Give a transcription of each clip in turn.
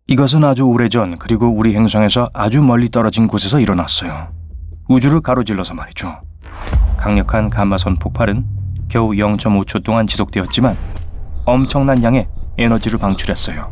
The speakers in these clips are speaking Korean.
이것은 아주 오래전 그리고 우리 행성에서 아주 멀리 떨어진 곳에서 일어났어요. 우주를 가로질러서 말이죠. 강력한 감마선 폭발은 겨우 0.5초 동안 지속되었지만 엄청난 양의 에너지를 방출했어요.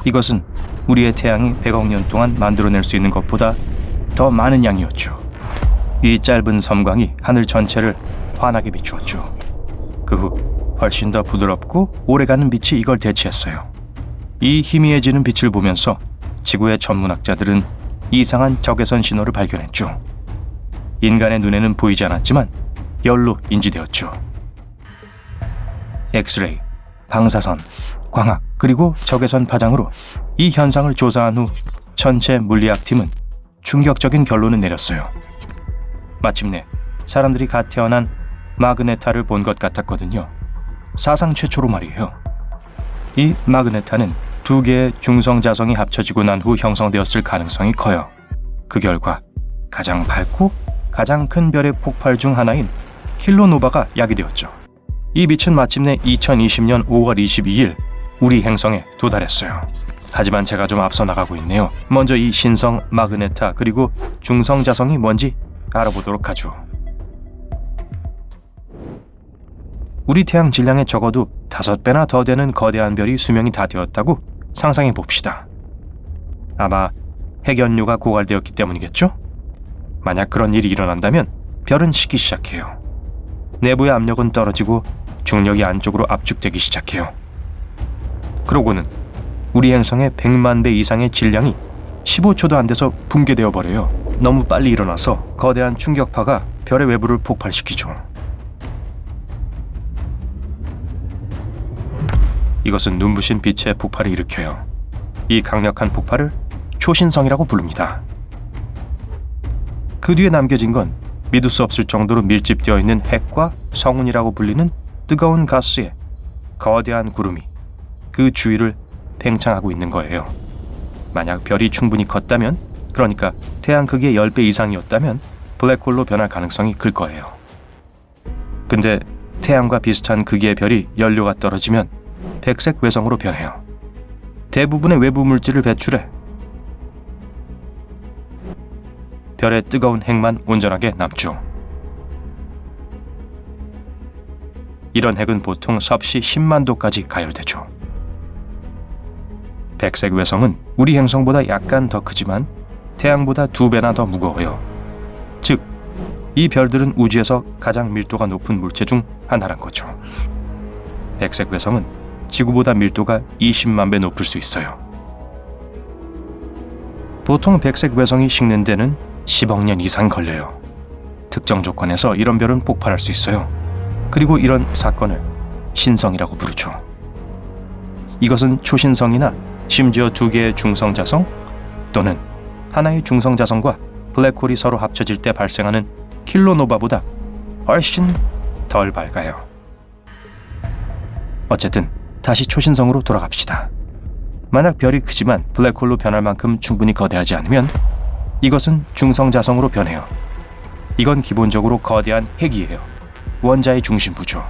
이것은 우리의 태양이 100억 년 동안 만들어낼 수 있는 것보다 더 많은 양이었죠. 이 짧은 섬광이 하늘 전체를 환하게 비추었죠. 그 후 훨씬 더 부드럽고 오래가는 빛이 이걸 대체했어요. 이 희미해지는 빛을 보면서 지구의 천문학자들은 이상한 적외선 신호를 발견했죠. 인간의 눈에는 보이지 않았지만 열로 인지되었죠. 엑스레이, 방사선, 광학, 그리고 적외선 파장으로 이 현상을 조사한 후 천체 물리학팀은 충격적인 결론을 내렸어요. 마침내 사람들이 갓 태어난 마그네타를 본 것 같았거든요. 사상 최초로 말이에요. 이 마그네타는 두 개의 중성자성이 합쳐지고 난 후 형성되었을 가능성이 커요. 그 결과 가장 밝고 가장 큰 별의 폭발 중 하나인 킬로노바가 야기되었죠. 이 빛은 마침내 2020년 5월 22일 우리 행성에 도달했어요. 하지만 제가 좀 앞서 나가고 있네요. 먼저 이 신성 마그네타 그리고 중성자성이 뭔지 알아보도록 하죠. 우리 태양 질량에 적어도 5배나 더 되는 거대한 별이 수명이 다 되었다고 상상해 봅시다. 아마 핵연료가 고갈되었기 때문이겠죠? 만약 그런 일이 일어난다면 별은 식기 시작해요. 내부의 압력은 떨어지고 중력이 안쪽으로 압축되기 시작해요. 그러고는 우리 행성의 100만 배 이상의 질량이 15초도 안 돼서 붕괴되어 버려요. 너무 빨리 일어나서 거대한 충격파가 별의 외부를 폭발시키죠. 이것은 눈부신 빛의 폭발을 일으켜요. 이 강력한 폭발을 초신성이라고 부릅니다. 그 뒤에 남겨진 건 믿을 수 없을 정도로 밀집되어 있는 핵과 성운이라고 불리는 뜨거운 가스의 거대한 구름이 그 주위를 팽창하고 있는 거예요. 만약 별이 충분히 컸다면, 그러니까 태양 크기의 10배 이상이었다면 블랙홀로 변할 가능성이 클 거예요. 근데 태양과 비슷한 크기의 별이 연료가 떨어지면 백색 외성으로 변해요. 대부분의 외부 물질을 배출해 별의 뜨거운 핵만 온전하게 남죠. 이런 핵은 보통 섭씨 10만 도까지 가열되죠. 백색 외성은 우리 행성보다 약간 더 크지만 태양보다 2배나 더 무거워요. 즉, 이 별들은 우주에서 가장 밀도가 높은 물체 중 하나란 거죠. 백색 외성은 지구보다 밀도가 20만 배 높을 수 있어요. 보통 백색 외성이 식는 데는 10억 년 이상 걸려요. 특정 조건에서 이런 별은 폭발할 수 있어요. 그리고 이런 사건을 신성이라고 부르죠. 이것은 초신성이나 심지어 2개의 중성자성 또는 하나의 중성자성과 블랙홀이 서로 합쳐질 때 발생하는 킬로노바보다 훨씬 덜 밝아요. 어쨌든 다시 초신성으로 돌아갑시다. 만약 별이 크지만 블랙홀로 변할 만큼 충분히 거대하지 않으면 이것은 중성자성으로 변해요. 이건 기본적으로 거대한 핵이에요. 원자의 중심부죠.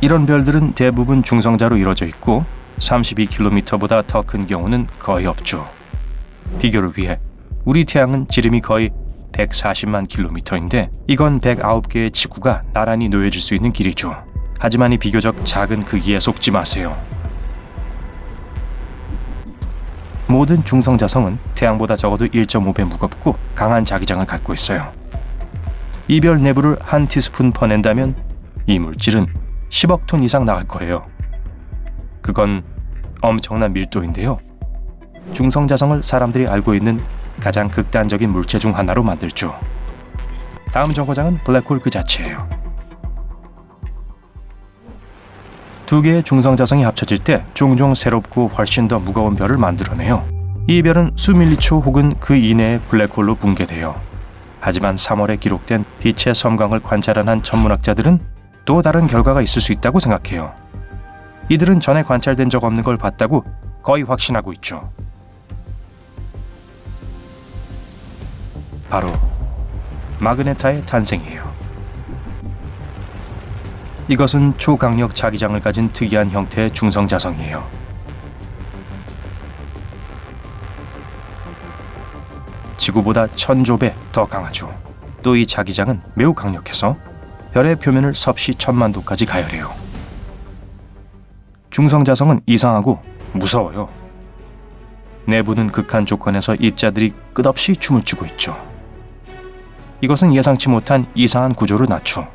이런 별들은 대부분 중성자로 이루어져 있고 32km보다 더 큰 경우는 거의 없죠. 비교를 위해 우리 태양은 지름이 거의 140만 킬로미터인데 이건 109개의 지구가 나란히 놓여질 수 있는 길이죠. 하지만 이 비교적 작은 크기에 속지 마세요. 모든 중성자성은 태양보다 적어도 1.5배 무겁고 강한 자기장을 갖고 있어요. 이 별 내부를 한 티스푼 퍼낸다면 이 물질은 10억 톤 이상 나갈 거예요. 그건 엄청난 밀도인데요. 중성자성을 사람들이 알고 있는 가장 극단적인 물체 중 하나로 만들죠. 다음 정거장은 블랙홀 그 자체예요. 2개의 중성자성이 합쳐질 때 종종 새롭고 훨씬 더 무거운 별을 만들어내요. 이 별은 수밀리초 혹은 그 이내의 블랙홀로 붕괴돼요. 하지만 3월에 기록된 빛의 섬광을 관찰한 한 천문학자들은 또 다른 결과가 있을 수 있다고 생각해요. 이들은 전에 관찰된 적 없는 걸 봤다고 거의 확신하고 있죠. 바로 마그네타의 탄생이에요. 이것은 초강력 자기장을 가진 특이한 형태의 중성자성이에요. 지구보다 1000조 배 더 강하죠. 또 이 자기장은 매우 강력해서 별의 표면을 섭씨 1000만 도까지 가열해요. 중성자성은 이상하고 무서워요. 내부는 극한 조건에서 입자들이 끝없이 춤을 추고 있죠. 이것은 예상치 못한 이상한 구조를 낳죠.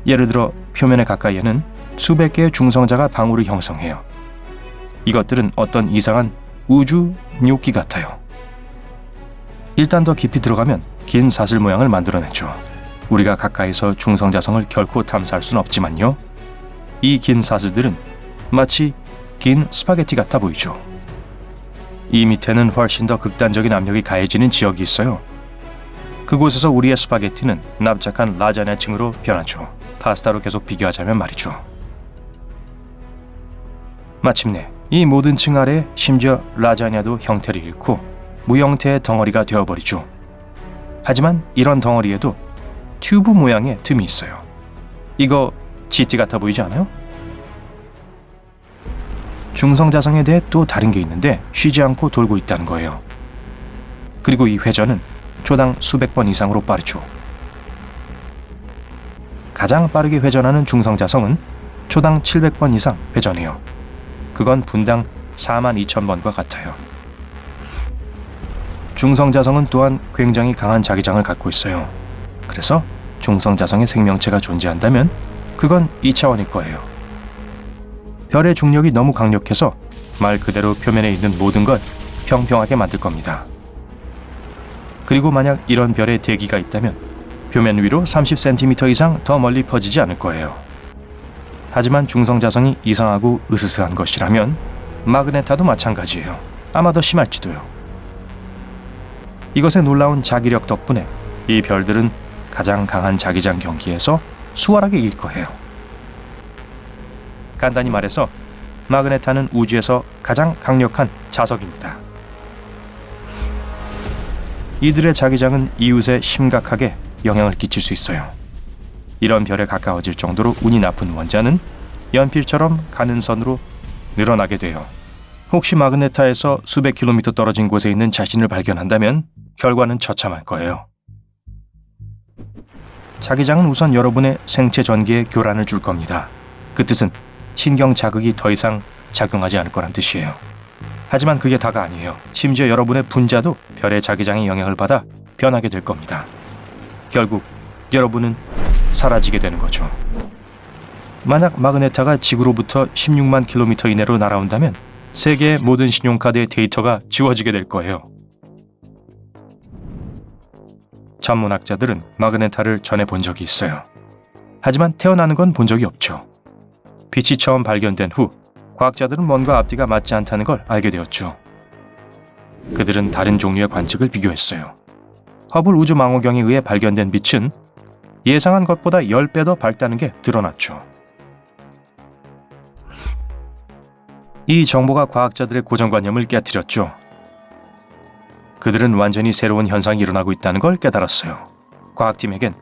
예를 들어 표면에 가까이에는 수백 개의 중성자가 방울을 형성해요. 이것들은 어떤 이상한 우주 뇨끼 같아요. 일단 더 깊이 들어가면 긴 사슬 모양을 만들어내죠. 우리가 가까이서 중성자성을 결코 탐사할 수는 없지만요. 이 긴 사슬들은 마치 긴 스파게티 같아 보이죠. 이 밑에는 훨씬 더 극단적인 압력이 가해지는 지역이 있어요. 그곳에서 우리의 스파게티는 납작한 라자냐층으로 변하죠. 파스타로 계속 비교하자면 말이죠. 마침내 이 모든 층 아래 심지어 라자냐도 형태를 잃고 무형태의 덩어리가 되어버리죠. 하지만 이런 덩어리에도 튜브 모양의 틈이 있어요. 이거 GT 같아 보이지 않아요? 중성자성에 대해 또 다른 게 있는데 쉬지 않고 돌고 있다는 거예요. 그리고 이 회전은 초당 수백 번 이상으로 빠르죠. 가장 빠르게 회전하는 중성자성은 초당 700번 이상 회전해요. 그건 분당 42,000번과 같아요. 중성자성은 또한 굉장히 강한 자기장을 갖고 있어요. 그래서 중성자성의 생명체가 존재한다면 그건 2차원일 거예요. 별의 중력이 너무 강력해서 말 그대로 표면에 있는 모든 걸 평평하게 만들 겁니다. 그리고 만약 이런 별에 대기가 있다면 표면 위로 30cm 이상 더 멀리 퍼지지 않을 거예요. 하지만 중성자성이 이상하고 으스스한 것이라면 마그네타도 마찬가지예요. 아마 더 심할지도요. 이것의 놀라운 자기력 덕분에 이 별들은 가장 강한 자기장 경기에서 수월하게 이길 거예요. 간단히 말해서 마그네타는 우주에서 가장 강력한 자석입니다. 이들의 자기장은 이웃에 심각하게 영향을 끼칠 수 있어요. 이런 별에 가까워질 정도로 운이 나쁜 원자는 연필처럼 가는 선으로 늘어나게 돼요. 혹시 마그네타에서 수백 킬로미터 떨어진 곳에 있는 자신을 발견한다면 결과는 처참할 거예요. 자기장은 우선 여러분의 생체 전기에 교란을 줄 겁니다. 그 뜻은 신경 자극이 더 이상 작용하지 않을 거란 뜻이에요. 하지만 그게 다가 아니에요. 심지어 여러분의 분자도 별의 자기장의 영향을 받아 변하게 될 겁니다. 결국 여러분은 사라지게 되는 거죠. 만약 마그네타가 지구로부터 16만 킬로미터 이내로 날아온다면 세계의 모든 신용카드의 데이터가 지워지게 될 거예요. 전문학자들은 마그네타를 전해 본 적이 있어요. 하지만 태어나는 건 본 적이 없죠. 빛이 처음 발견된 후 과학자들은 뭔가 앞뒤가 맞지 않다는 걸 알게 되었죠. 그들은 다른 종류의 관측을 비교했어요. 허블 우주망원경에 의해 발견된 빛은 예상한 것보다 10배 더 밝다는 게 드러났죠. 이 정보가 과학자들의 고정관념을 깨트렸죠. 그들은 완전히 새로운 현상이 일어나고 있다는 걸 깨달았어요. 과학팀에겐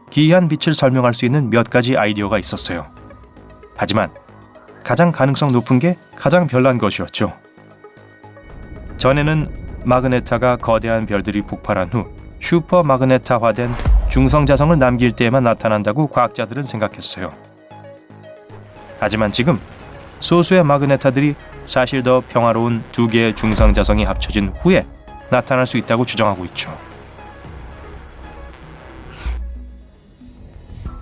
기이한 빛을 설명할 수 있는 몇 가지 아이디어가 있었어요. 하지만 가장 가능성 높은 게 가장 별난 것이었죠. 전에는 마그네타가 거대한 별들이 폭발한 후 슈퍼 마그네타화된 중성자성을 남길 때에만 나타난다고 과학자들은 생각했어요. 하지만 지금 소수의 마그네타들이 사실 더 평화로운 두 개의 중성자성이 합쳐진 후에 나타날 수 있다고 주장하고 있죠.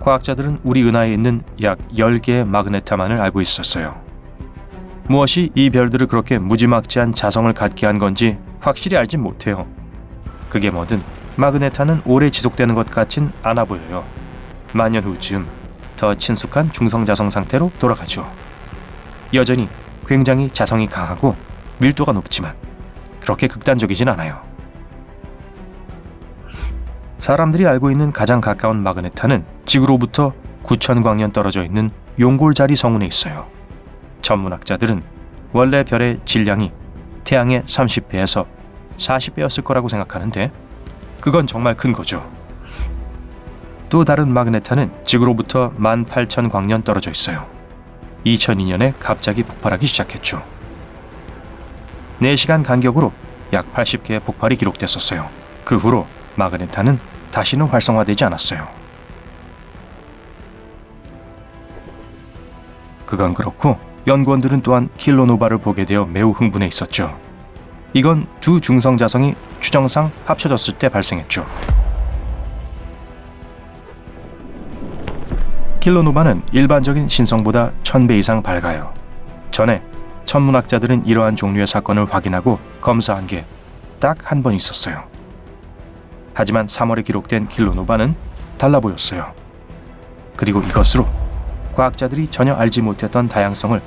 과학자들은 우리 은하에 있는 약 10개의 마그네타만을 알고 있었어요. 무엇이 이 별들을 그렇게 무지막지한 자성을 갖게 한 건지 확실히 알진 못해요. 그게 뭐든 마그네타는 오래 지속되는 것 같진 않아 보여요. 만년 후쯤 더 친숙한 중성자성 상태로 돌아가죠. 여전히 굉장히 자성이 강하고 밀도가 높지만 그렇게 극단적이진 않아요. 사람들이 알고 있는 가장 가까운 마그네타는 지구로부터 9,000광년 떨어져 있는 용골자리 성운에 있어요. 전문학자들은 원래 별의 질량이 태양의 30배에서 40배였을 거라고 생각하는데 그건 정말 큰 거죠. 또 다른 마그네타는 지구로부터 18,000광년 떨어져 있어요. 2002년에 갑자기 폭발하기 시작했죠. 4시간 간격으로 약 80개의 폭발이 기록됐었어요. 그 후로 마그네타는 다시는 활성화되지 않았어요. 그건 그렇고 연구원들은 또한 킬로노바를 보게 되어 매우 흥분해 있었죠. 이건 두 중성 자성이 추정상 합쳐졌을 때 발생했죠. 킬로노바는 일반적인 신성보다 1000배 이상 밝아요. 전에 천문학자들은 이러한 종류의 사건을 확인하고 검사한 게 딱 한 번 있었어요. 하지만 3월에 기록된 킬로노바는 달라 보였어요. 그리고 이것으로 과학자들이 전혀 알지 못했던 다양성을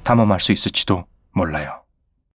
탐험할 수 있을지도 몰라요.